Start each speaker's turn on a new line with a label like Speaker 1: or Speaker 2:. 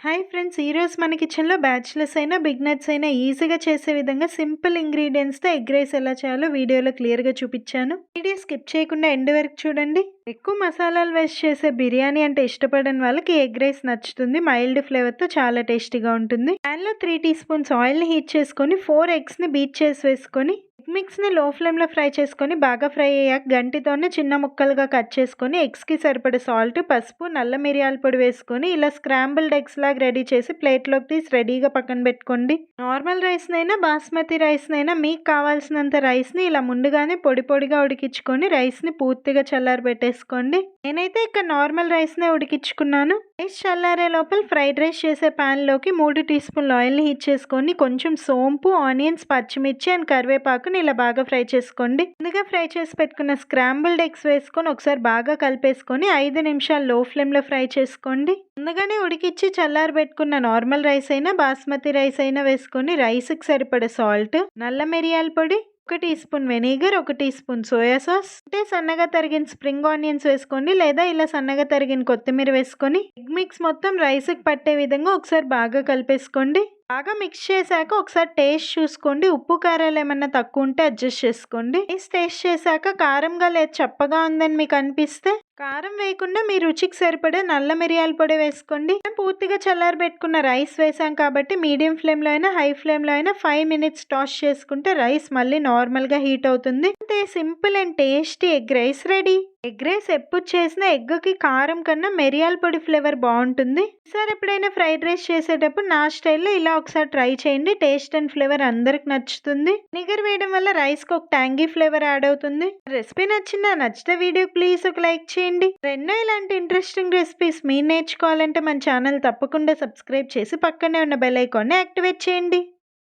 Speaker 1: Hi friends, ఈరోజు మన కిచెన్లో బ్యాచిలర్స్ అయినా బిగినర్స్ అయినా ఈజీగా చేసే విధంగా సింపుల్ ఇంగ్రీడియంట్స్తో ఎగ్ రైస్ ఎలా చేయాలో వీడియోలో క్లియర్గా చూపించాను. వీడియో స్కిప్ చేయకుండా ఎండ్ వరకు చూడండి. ఎక్కువ మసాలాలు వేస్ట్ చేసే బిర్యానీ అంటే ఇష్టపడని వాళ్ళకి ఎగ్ రైస్ నచ్చుతుంది. మైల్డ్ ఫ్లేవర్తో చాలా టేస్టీగా ఉంటుంది. ప్యాన్లో 3 టీ స్పూన్స్ ఆయిల్ని హీట్ చేసుకొని 4 ఎగ్స్ని బీట్ చేసి వేసుకొని ఎగ్ మిక్స్ని లో ఫ్లేమ్లో ఫ్రై చేసుకొని బాగా ఫ్రై అయ్యాక గంటితోనే చిన్న ముక్కలుగా కట్ చేసుకొని ఎగ్స్కి సరిపడే సాల్ట్, పసుపు, నల్ల మిరియాల పొడి వేసుకొని ఇలా స్క్రాంబుల్డ్ ఎగ్స్ లాగా రెడీ చేసి ప్లేట్లోకి తీసి రెడీగా పక్కన పెట్టుకోండి. నార్మల్ రైస్నైనా బాస్మతి రైస్నైనా మీకు కావాల్సినంత రైస్ని ఇలా ముందుగానే పొడి పొడిగా ఉడికించుకొని రైస్ని పూర్తిగా చల్లారి పెట్టేసుకోండి. నేనైతే ఇక్కడ నార్మల్ రైస్నే ఉడికించుకున్నాను. రైస్ చల్లారే లోపల ఫ్రైడ్ రైస్ చేసే ప్యాన్లోకి 3 టీ స్పూన్ల ఆయిల్ని హీట్ చేసుకొని కొంచెం సోంపు, ఆనియన్స్, పచ్చిమిర్చి అండ్ కరివేపాకుని ఇలా బాగా ఫ్రై చేసుకోండి. ముందుగా ఫ్రై చేసి పెట్టుకున్న స్క్రాంబుల్డ్ ఎగ్స్ వేసుకొని ఒకసారి బాగా కలిపేసుకొని 5 నిమిషాలు లో ఫ్లేమ్లో ఫ్రై చేసుకోండి. ముందుగానే ఉడికిచ్చి చల్లారి పెట్టుకున్న నార్మల్ రైస్ అయినా బాస్మతి రైస్ అయినా వేసుకొని రైస్కి సరిపడే సాల్ట్, నల్ల మిరియాల పొడి, 1 teaspoon vinegar, 1 teaspoon soya sauce, అంటే సన్నగా తరిగిన స్ప్రింగ్ ఆనియన్స్ వేసుకోండి, లేదా ఇలా సన్నగా తరిగిన కొత్తిమీర వేసుకొని ఎగ్ మిక్స్ మొత్తం రైస్కి పట్టే విధంగా ఒకసారి బాగా కలిపేసుకోండి. బాగా మిక్స్ చేశాక ఒకసారి టేస్ట్ చూసుకోండి. ఉప్పు కారాలు ఏమన్నా తక్కువ ఉంటే అడ్జస్ట్ చేసుకోండి. టేస్ట్ చేశాక కారంగా లేదు చప్పగా ఉందని మీకు అనిపిస్తే కారం వేయకుండా మీ రుచికి సరిపడే నల్ల మిరియాల పొడి వేసుకోండి. పూర్తిగా చల్లారి పెట్టుకున్న రైస్ వేసాం కాబట్టి మీడియం ఫ్లేమ్లో అయినా హై ఫ్లేమ్లో అయినా 5 మినిట్స్ టాస్ చేసుకుంటే రైస్ మళ్ళీ నార్మల్గా హీట్ అవుతుంది. అంతే, simple and tasty egg rice ready. Egg rice ఎప్పుడు చేసినా ఎగ్కి కారం కన్నా మిరియాల పొడి ఫ్లేవర్ బాగుంటుంది. ఈసారి ఎప్పుడైనా ఫ్రైడ్ రైస్ చేసేటప్పుడు నా స్టైల్లో ఇలా ఒకసారి ట్రై చేయండి. టేస్ట్ అండ్ ఫ్లేవర్ అందరికి నచ్చుతుంది. నిగర్ వేయడం వల్ల రైస్కి ఒక ట్యాంగీ ఫ్లేవర్ యాడ్ అవుతుంది. రెసిపీ నచ్చితే వీడియో ప్లీజ్ ఒక లైక్ చేయండి. రెండో ఇలాంటి ఇంట్రెస్టింగ్ రెసిపీస్ మీరు నేర్చుకోవాలంటే మన ఛానల్ తప్పకుండా సబ్స్క్రైబ్ చేసి పక్కనే ఉన్న బెల్ ఐకాన్ని యాక్టివేట్ చేయండి.